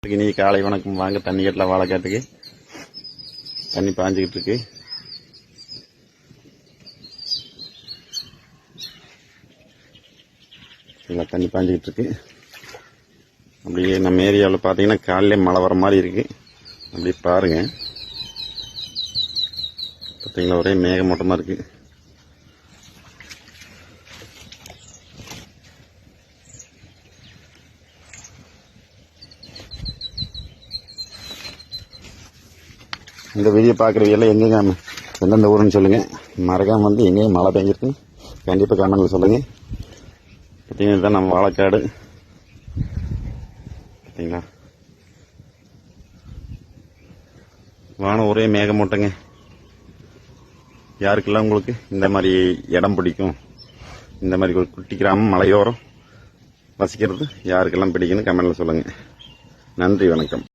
இன்னைக்கு காலை வணக்கம். வாங்க தண்ணி கட்டலாம். வாழைக்காட்டுக்கு தண்ணி பாஞ்சுக்கிட்டு இருக்கு. தண்ணி பாஞ்சுக்கிட்டு இருக்கு. அப்படியே நம்ம ஏரியாவில் பார்த்தீங்கன்னா காலையிலே மழை வர மாதிரி இருக்கு. அப்படியே பாருங்க, பார்த்தீங்களா ஒரே மேகமூட்டமாக இருக்கு. இந்த வீடியோ பார்க்குறவங்க எங்கெங்க எந்தெந்த ஊருன்னு சொல்லுங்கள். மறக்காம வந்து எங்கேயும் மழை பெஞ்சிருக்கு கண்டிப்பாக கமெண்ட்ல சொல்லுங்கள். பார்த்தீங்கன்னா இதுதான் நம்ம வாழைக்காடு. பார்த்தீங்களா வானம் ஒரே மேகமூட்டங்க. யாருக்கெல்லாம் உங்களுக்கு இந்த மாதிரி இடம் பிடிக்கும், இந்த மாதிரி ஒரு குட்டி கிராமம் மலையோரம் வசிக்கிறது யாருக்கெல்லாம் பிடிக்குன்னு கமெண்ட்ல சொல்லுங்கள். நன்றி, வணக்கம்.